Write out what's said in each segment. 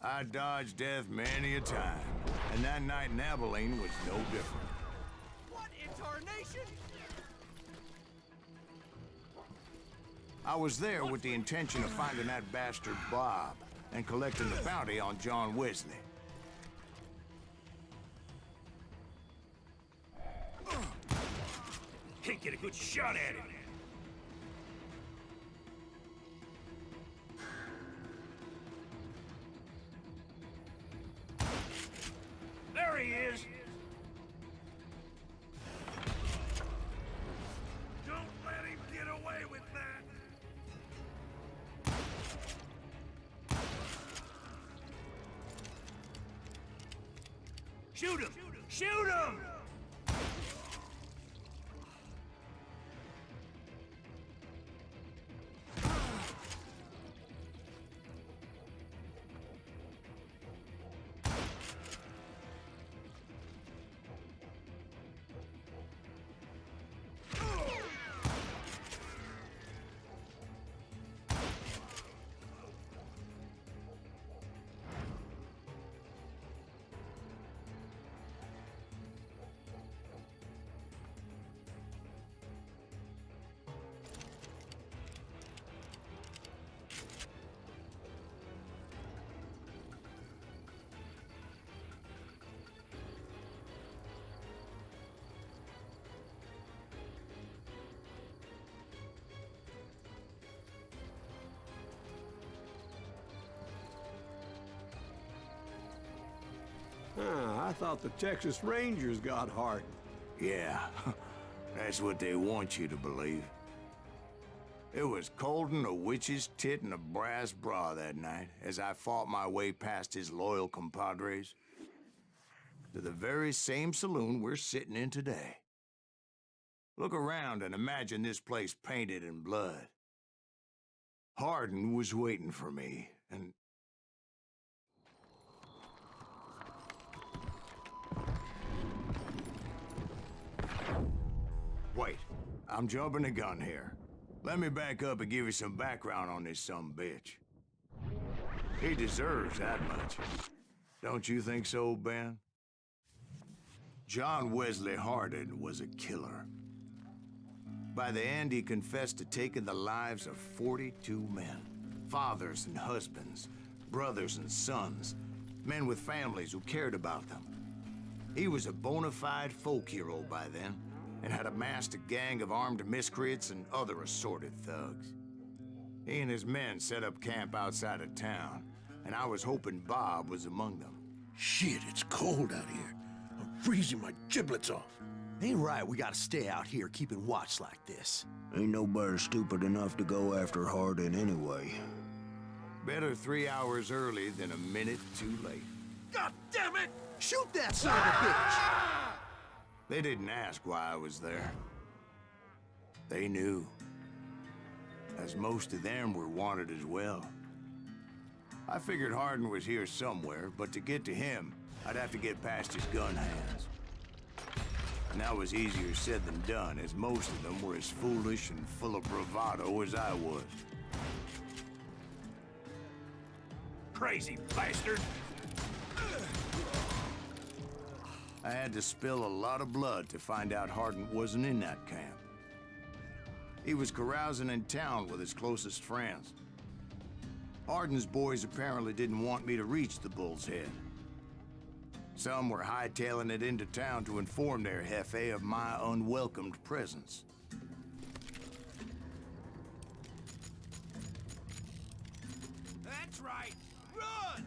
I dodged death many a time, and that night in Abilene was no different. What in tarnation? I was there with the intention of finding that bastard Bob and collecting the bounty on John Wesley. Can't get a good shot at him. There he is! Don't let him get away with that! Shoot him! Shoot him! I thought the Texas Rangers got Hardin. Yeah, that's what they want you to believe. It was cold'n a witch's tit and a brass bra that night as I fought my way past his loyal compadres to the very same saloon we're sitting in today. Look around and imagine this place painted in blood. Hardin was waiting for me, and wait, I'm jumping the gun here. Let me back up and give you some background on this sumbitch. He deserves that much. Don't you think so, Ben? John Wesley Hardin was a killer. By the end, he confessed to taking the lives of 42 men. Fathers and husbands, brothers and sons, men with families who cared about them. He was a bona fide folk hero by then, and had amassed a gang of armed miscreants and other assorted thugs. He and his men set up camp outside of town, and I was hoping Bob was among them. Shit, it's cold out here. I'm freezing my giblets off. Ain't right we gotta stay out here keeping watch like this. Ain't nobody stupid enough to go after Hardin anyway. Better 3 hours early than a minute too late. God damn it! Shoot that son of a bitch! They didn't ask why I was there. They knew. As most of them were wanted as well. I figured Hardin was here somewhere, but to get to him, I'd have to get past his gun hands. And that was easier said than done, as most of them were as foolish and full of bravado as I was. Crazy bastard! I had to spill a lot of blood to find out Hardin wasn't in that camp. He was carousing in town with his closest friends. Hardin's boys apparently didn't want me to reach the Bull's Head. Some were hightailing it into town to inform their jefe of my unwelcomed presence. That's right! Run!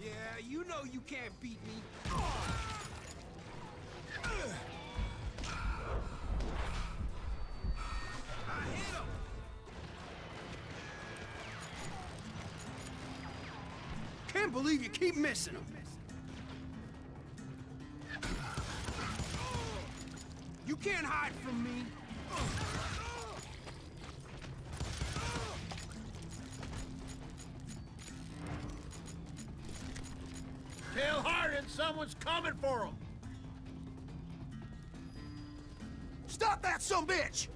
Yeah, you know you can't beat me. I hit him! Can't believe you keep missing them. You can't hide from me. Someone's coming for them! Stop that sumbitch!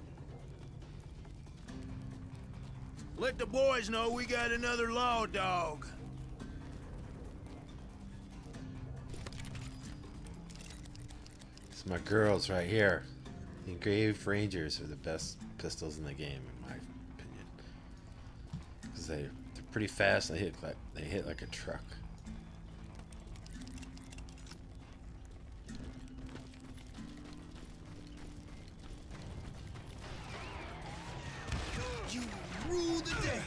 Let the boys know we got another law dog. It's my girls right here. The Engraved Rangers are the best pistols in the game, in my opinion. Because they're pretty fast. They hit like a truck. You rule the day!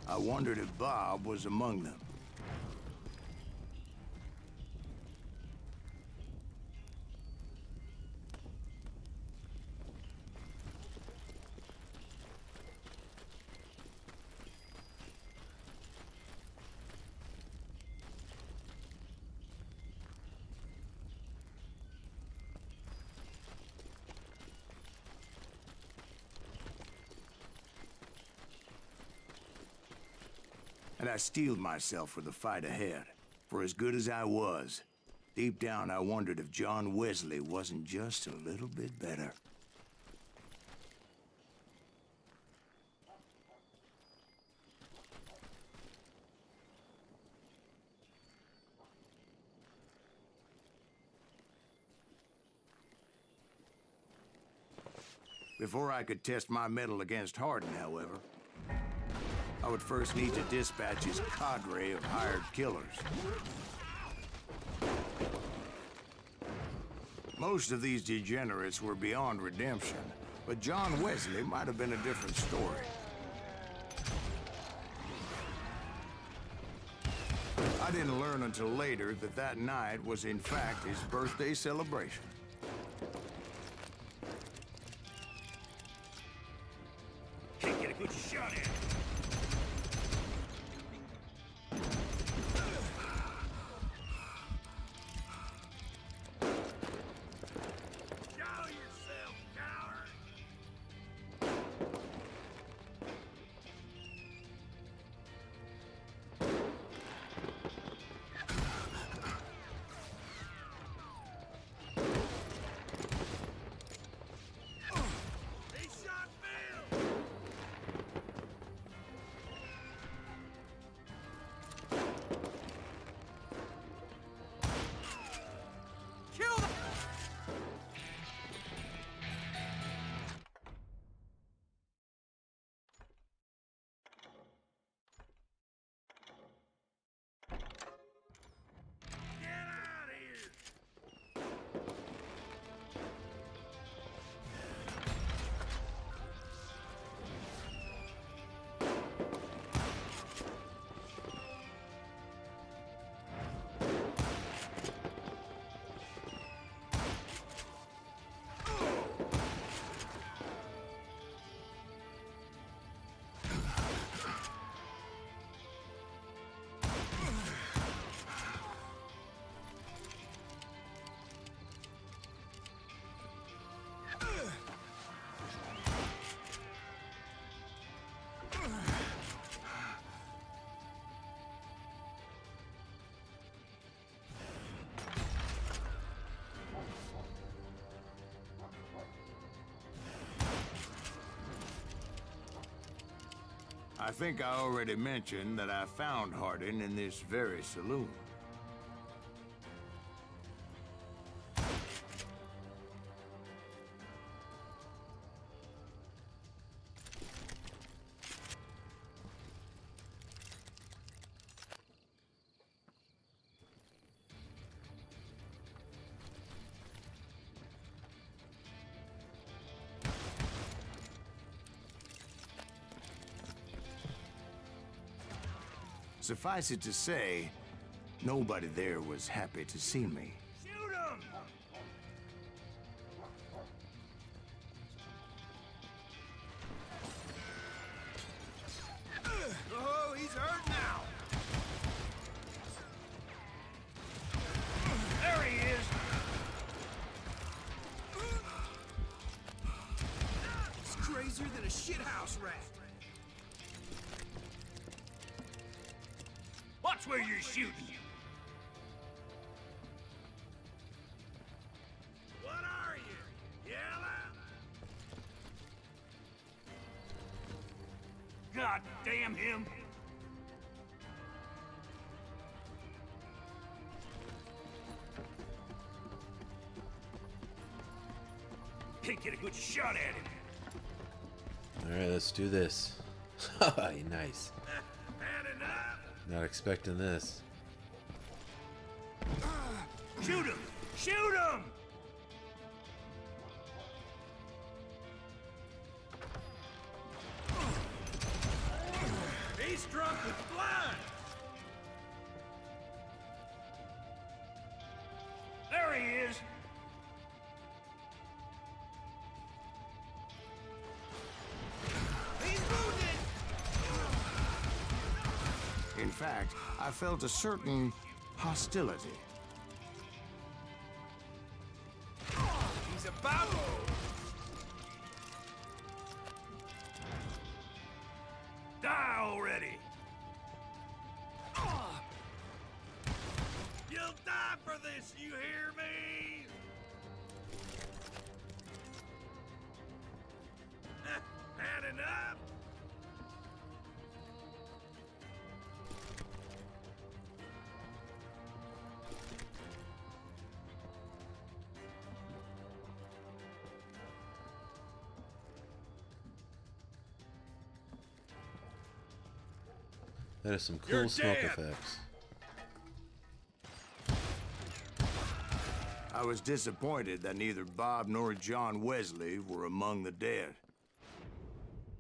I wondered if Bob was among them. And I steeled myself for the fight ahead. For as good as I was, deep down I wondered if John Wesley wasn't just a little bit better. Before I could test my mettle against Hardin, however, I would first need to dispatch his cadre of hired killers. Most of these degenerates were beyond redemption, but John Wesley might have been a different story. I didn't learn until later that that night was in fact his birthday celebration. Can't get a good shot at it. Show yourself, coward! He shot Bill! Kill them! Get out of here! I think I already mentioned that I found Hardin in this very saloon. Suffice it to say, nobody there was happy to see me. Shoot him! Oh, he's hurt now. There he is! He's crazier than a shithouse rat. Watch where you're shooting! God damn him! Can't get a good shot at him. Alright, let's do this. Nice. Had enough? Not expecting this. Shoot him! Shoot him! He's drunk with blood! There he is! He's wounded! In fact, I felt a certain hostility. He's about to... Die already! You'll die for this, you hear me? Had enough? That is some cool You're smoke dead. effects. I was disappointed that neither Bob nor John Wesley were among the dead.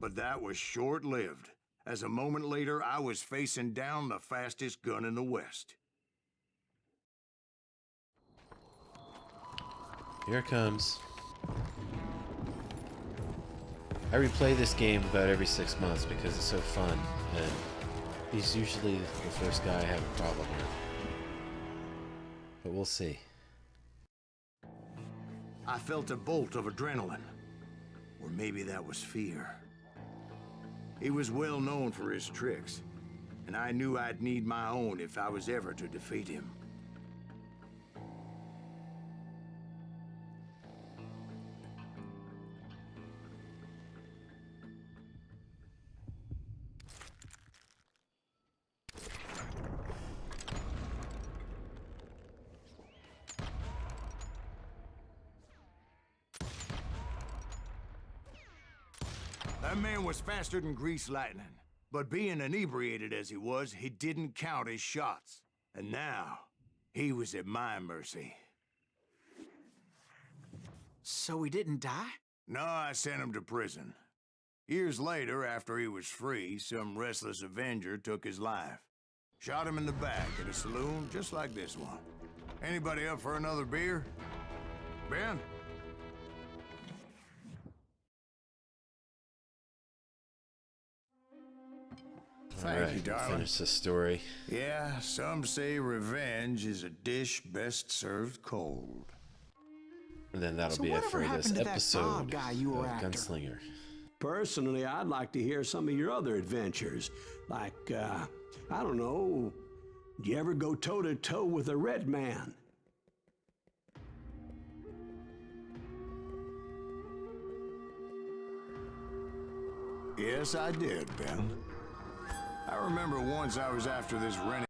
But that was short-lived, as a moment later I was facing down the fastest gun in the West. Here it comes. I replay this game about every 6 months because it's so fun, and he's usually the first guy I have a problem with. But we'll see. I felt a bolt of adrenaline. Or maybe that was fear. He was well known for his tricks, and I knew I'd need my own if I was ever to defeat him. That man was faster than greased lightning. But being inebriated as he was, he didn't count his shots. And now, he was at my mercy. So he didn't die? No, I sent him to prison. Years later, after he was free, some restless Avenger took his life. Shot him in the back at a saloon just like this one. Anybody up for another beer? Ben? Thank you, darling. Finish the story. Yeah, some say revenge is a dish best served cold. And then that'll So be it whatever for this happened to that episode Bob guy you were of after? Gunslinger. Personally, I'd like to hear some of your other adventures. Like, I don't know, did you ever go toe-to-toe with a red man? Yes, I did, Ben. I remember once I was after this renegade.